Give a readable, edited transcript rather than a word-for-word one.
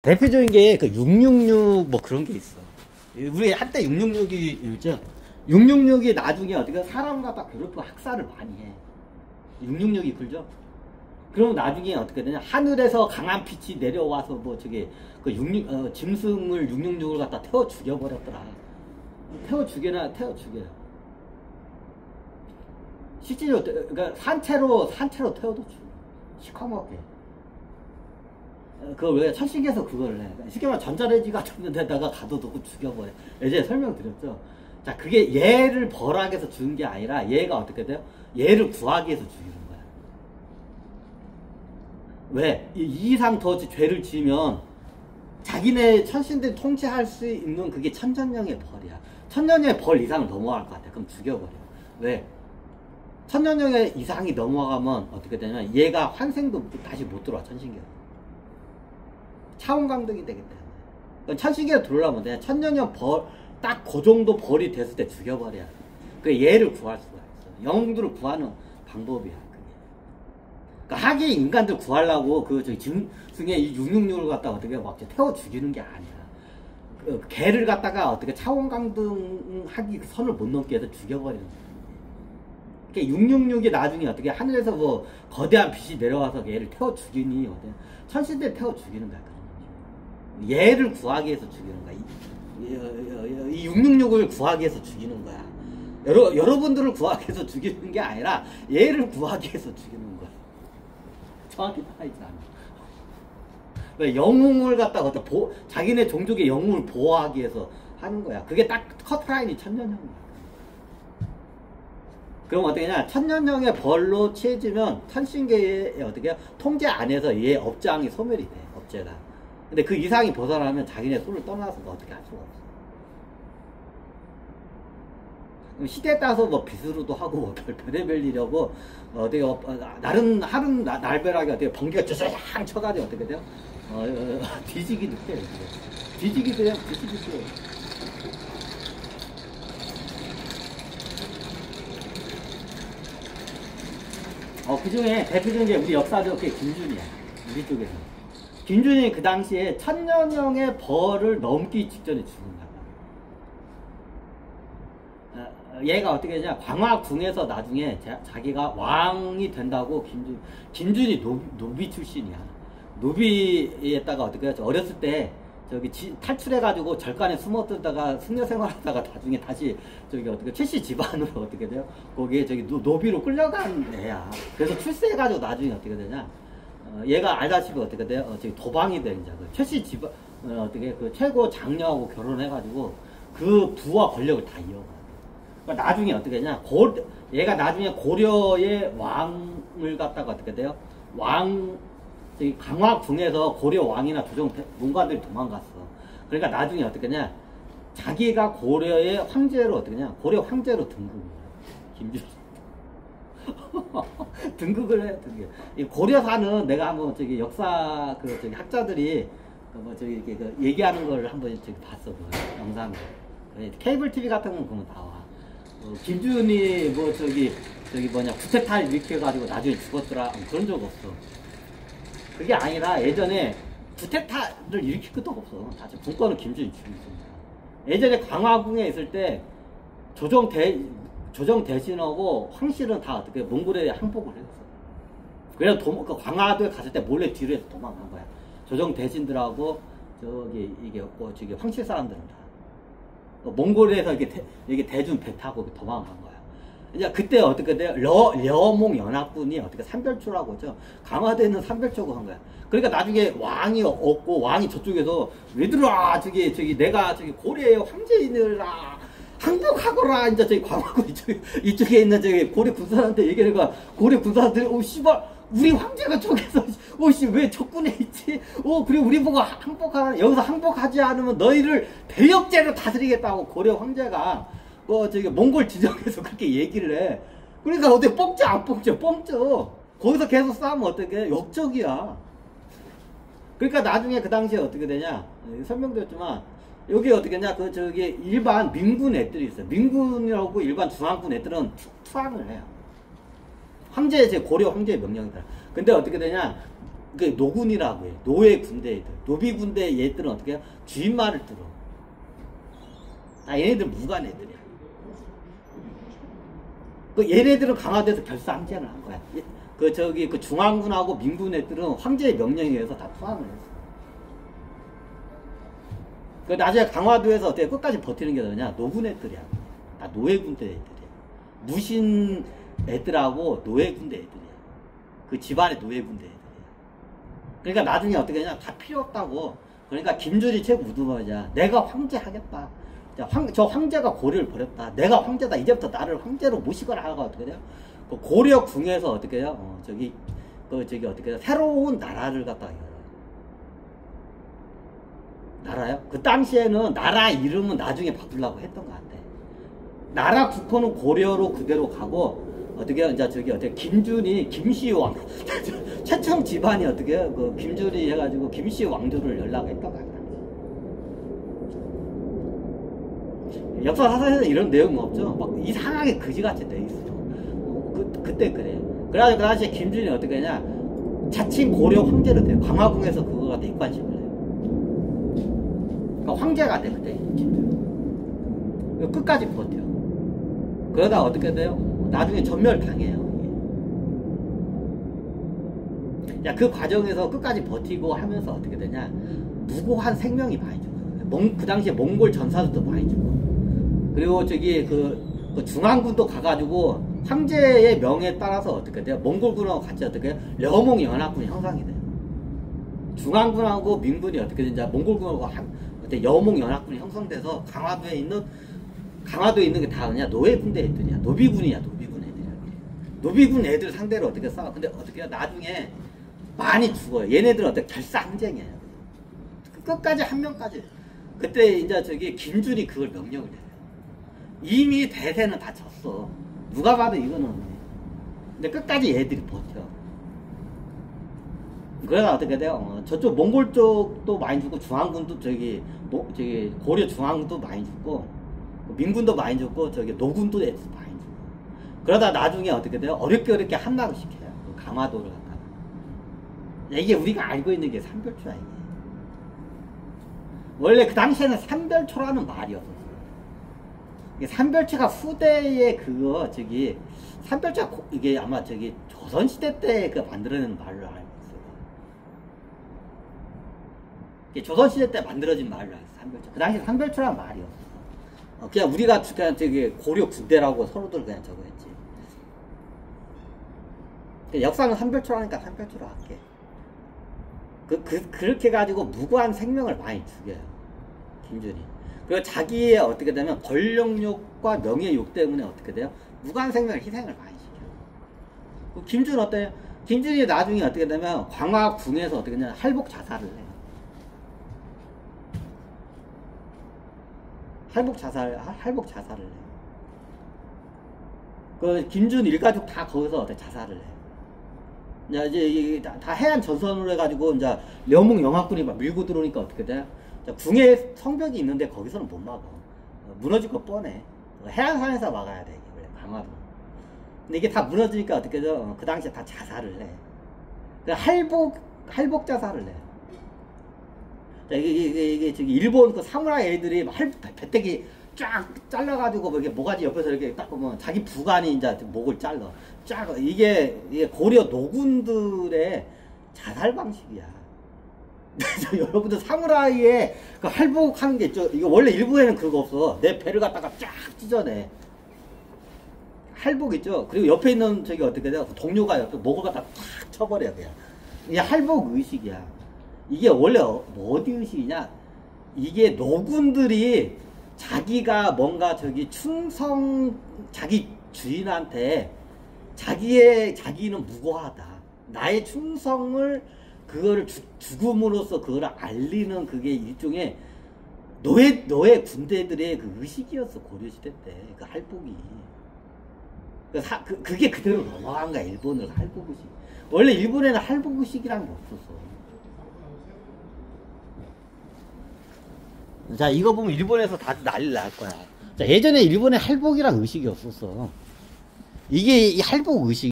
대표적인 게 그 666 뭐 그런 게 있어. 우리 한때 666이 있죠. 666이 나중에 어떻게 사람 갖다 괴롭히고 학살을 많이 해. 666이 그죠? 그럼 나중에 어떻게 되냐? 하늘에서 강한 빛이 내려와서 뭐 저기 그 짐승을 666을 갖다 태워 죽여버렸더라. 태워 죽여요. 실제로 그러니까 산채로 태워도 죽여. 시커멓게. 그걸 왜 천신계에서 그걸 해. 쉽게 말하면 전자레인지 같은 데다가 가둬두고 죽여버려. 예전에 설명드렸죠. 자, 그게 얘를 벌하기 위해서 죽은 게 아니라 얘가 어떻게 돼요? 얘를 구하기 위해서 죽이는 거야. 왜? 이 이상 더 죄를 지으면 자기네 천신들이 통치할 수 있는 그게 천년령의 벌이야. 천년령의 벌 이상을 넘어갈 것 같아. 그럼 죽여버려. 왜? 천년령의 이상이 넘어가면 어떻게 되냐면 얘가 환생도 다시 못 들어와. 천신계로. 차원강등이 되기 때문에. 천신계로 들어오려면 그냥 천년령 벌, 딱 그 정도 벌이 됐을 때 죽여버려야 돼. 그 얘를 구할 수가 있어. 영웅들을 구하는 방법이야. 그게. 그러니까 하기 인간들 구하려고 그 저기 짐승의 이 666을 갖다가 어떻게 막 태워 죽이는 게 아니야. 그 개를 갖다가 어떻게 차원강등 하기 선을 못 넘게 해서 죽여버리는 거야. 그러니까 666이 나중에 어떻게 하늘에서 뭐 거대한 빛이 내려와서 얘를 태워 죽이니 천신들 태워 죽이는 거야. 얘를 구하기 위해서 죽이는 거야. 이 666을 구하기 위해서 죽이는 거야. 여러분들을 구하기 위해서 죽이는 게 아니라 얘를 구하기 위해서 죽이는 거야. 정확히 나와있지 않아. 왜 영웅을 갖다가 자기네 종족의 영웅을 보호하기 위해서 하는 거야. 그게 딱 커트라인이 천년형이야. 그럼 어떻게 하냐? 천년형의 벌로 취해지면 천신계의 어떻게 통제 안에서 얘 업장이 소멸이 돼. 업제가. 근데 그 이상이 벗어나면 자기네 손을 떠나서 어떻게 할 수가 없어. 시대에 따라서 뭐 빗으로도 하고 뭐 별의별 일이라고 어떻게 날은 하루 날벼락이 어떻게 번개가 쩌저장 쳐가지고 어떻게 돼요? 뒤지기도 해. 뒤지기도 해요. 그 중에 대표적인 게 우리 역사적 김준이야. 우리 쪽에서. 김준이 그 당시에 천년형의 벌을 넘기 직전에 죽은 거야. 얘가 어떻게 되냐? 광화궁에서 나중에 자기가 왕이 된다고 김준이 노비 출신이야. 노비에다가 어떻게 하죠? 어렸을 때 저기 탈출해가지고 절간에 숨어들다가 승려 생활하다가 나중에 다시 저기 어떻게 최씨 집안으로 어떻게 돼요? 거기에 저기 노비로 끌려간 애야. 그래서 출세해가지고 나중에 어떻게 되냐? 얘가 알다시피 어떻게 돼요? 저기 도방이 돼 이제 최씨 집안 어떻게 그 최고 장녀하고 결혼해가지고 그 부와 권력을 다 이어가. 그러니까 나중에 어떻게 되냐? 얘가 나중에 고려의 왕을 갖다가 어떻게 돼요? 저기 강화궁에서 고려 왕이나 조정 문관들이 도망갔어. 그러니까 나중에 어떻게 하냐? 자기가 고려의 황제로 어떻게 하냐? 고려 황제로 등극을 해. 김준이. 등극을 해. 이 고려사는 내가 한번 저기 역사 저기 학자들이 뭐 저기 이렇게 얘기하는 걸 한번 저기 봤어. 그 영상을. 케이블 TV 같은 건 보면 나와. 김준이 뭐 저기 뭐냐 구테타를 일으켜가지고 나중에 죽었더라. 그런 적 없어. 그게 아니라 예전에 구테타를 일으킬 것도 없어. 사실 군권은 김준이 죽였습니다. 예전에 광화궁에 있을 때 조정 대신하고 황실은 다 어떻게 몽골에 항복을 했어. 그래서 그 광화도에 갔을 때 몰래 뒤로 해서 도망간 거야. 조정 대신들하고 저기 황실 사람들은 다 몽골에서 이게 대준 배 타고 도망간 거야. 이제 그때 어떻게 돼요? 려몽 연합군이 어떻게 산별초라고 하죠. 강화도에 있는 산별초고 한 거야. 그러니까 나중에 왕이 없고 왕이 저쪽에서 왜 들어와 저기 내가 저기 고려의 황제인이라 항복하거라. 이제 저기 광화군 이쪽에 있는 저기 고려 군사한테 얘기를 해가 고려 군사들이 씨발 우리 황제가 저기서 씨 왜 적군에 있지? 그래 우리 보고 항복하라. 여기서 항복하지 않으면 너희를 배역제로 다스리겠다고 고려 황제가 저기 몽골 지정에서 그렇게 얘기를 해. 그러니까 어떻게 뻥져 안 뻥져? 뻥져. 거기서 계속 싸우면 어떻게 역적이야. 그러니까 나중에 그 당시에 어떻게 되냐? 설명드렸지만 여기 어떻게 했냐? 저기 일반 민군 애들이 있어요. 민군이라고 일반 중앙군 애들은 투항을 해요. 고려 황제의 명령이다. 근데 어떻게 되냐? 그게 노군이라고 해. 노예 군대 애들. 노비 군대 얘들은 어떻게 해요? 주인 말을 들어. 얘네들 무관 애들이야. 얘네들은 강화도에서 결사항쟁을 한 거야. 그 중앙군하고 민군 애들은 황제의 명령에 의해서 다 투항을 했어. 나중에 강화도에서 어떻게 끝까지 버티는 게 뭐냐? 노군 애들이야. 다 노예 군대 애들이야. 무신 애들하고 노예 군대 애들이야. 그 집안의 노예 군대 애들이야. 그러니까 나중에 어떻게 하냐? 다 필요 없다고. 그러니까 김준이 최고 무드머냐? 내가 황제 하겠다. 저 황제가 고려를 버렸다. 내가 황제다. 이제부터 나를 황제로 모시거라 하고 어떻게 돼요? 그 고려 궁에서 어떻게 해요? 어떻게 해요? 새로운 나라를 갖다가 나라요? 그 당시에는 나라 이름은 나중에 바꾸려고 했던 것 같아. 나라 국호는 고려로 그대로 가고 어떻게 해요? 어떻게 김준이 김씨왕 최청 집안이 어떻게 해요? 그 김준이 해가지고 김씨 왕조를 열라고 했던 것 같아. 역사 사설에는 이런 내용은 없죠. 막 이상하게 그지같이 돼 있어. 그때 그래요. 그래가지고 그 당시에 김준이 어떻게 하냐? 자칭 고려 황제로 돼요. 광화궁에서 그거 갖다 입관식을 해요. 그러니까 황제가 돼, 그때. 김준이. 끝까지 버텨. 그러다 어떻게 돼요? 나중에 전멸당해요. 야, 그 과정에서 끝까지 버티고 하면서 어떻게 되냐? 무고한 생명이 많이 죽어요. 그 당시에 몽골 전사들도 많이 죽어. 그리고 그 중앙군도 가가지고 황제의 명에 따라서 어떻게 돼요? 몽골군하고 같이 어떻게 해요? 려몽 연합군이 형성이 돼요. 중앙군하고 민군이 어떻게 되냐? 몽골군하고 여몽 연합군이 형성돼서 강화도에 있는 게 다 그냥 노예군대 애들이야. 노비군이야, 노비군 애들이야. 노비군 애들 상대로 어떻게 싸워? 근데 어떻게 해요? 나중에 많이 죽어요. 얘네들은 어떻게 결사항쟁이에요. 끝까지 한 명까지. 그때 이제 김준이 그걸 명령을 해요. 이미 대세는 다 졌어. 누가 봐도 이거는. 근데 끝까지 얘들이 버텨. 그래서 어떻게 돼요? 저쪽 몽골 쪽도 많이 죽고 중앙군도 고려 중앙군도 많이 죽고 민군도 많이 죽고 노군도 많이 죽고. 그러다 나중에 어떻게 돼요? 어렵게 함락을 시켜요. 그 강화도를 갖다가. 이게 우리가 알고 있는 게 삼별초야 이게. 원래 그 당시에는 삼별초라는 말이 없었어. 삼별초가 후대에 삼별초가 이게 아마 조선시대 때 만들어낸 말로 알고 있어요. 이게 조선시대 때 만들어진 말로 알고 있어요. 삼별초. 그 당시 삼별초라는 말이 없어. 그냥 우리가 그냥 고려 군대라고 서로들 그냥 저거 했지. 역사는 삼별초라니까 삼별초로 할게. 그렇게 가지고 무고한 생명을 많이 죽여요. 김준이. 그리고 자기의 어떻게 되면 권력욕과 명예욕 때문에 어떻게 돼요? 무관 생명을 희생을 많이 시켜요. 김준은 어때요? 김준이 나중에 어떻게 되면 광화궁에서 어떻게 되냐? 할복 자살을 해요. 할복 자살을 해요. 그 김준 일가족 다 거기서 어떻게 자살을 해요. 이제 다 해안 전선으로 해가지고 이제 려몽 영합군이 막 밀고 들어오니까 어떻게 돼요? 궁에 성벽이 있는데 거기서는 못 막아. 무너질 거 뻔해. 해안산에서 막아야 돼. 원래 강화도. 근데 이게 다 무너지니까 어떻게 돼? 그 당시에 다 자살을 해. 할복 자살을 해. 이게 일본 그 사무라이 애들이 배때기 쫙 잘라가지고 이게 모가지 옆에서 이렇게 딱 보면 자기 부관이 이제 목을 잘라. 이게 고려 노군들의 자살 방식이야. 여러분들 사무라이에 그 할복하는 게 있죠. 이거 원래 일부에는 그거 없어. 내 배를 갖다가 쫙 찢어내. 할복 있죠. 그리고 옆에 있는 어떻게 돼요? 동료가 옆에 목을 갖다가 탁 쳐버려 그냥. 이게 할복 의식이야. 이게 원래 어디 의식이냐? 이게 노군들이 자기가 뭔가 자기 주인한테 자기는 무고하다. 나의 충성을 그거를 죽음으로써 그거를 알리는 그게 일종의 노예 군대들의 그 의식이었어. 고려시대 때 그 할복이. 그게 그대로 넘어간 거야. 일본을 할복 의식. 원래 일본에는 할복 의식이라는 게 없었어. 자, 이거 보면 일본에서 다 난리 날 거야. 자, 예전에 일본에 할복이란 의식이 없었어. 이게 이 할복 의식.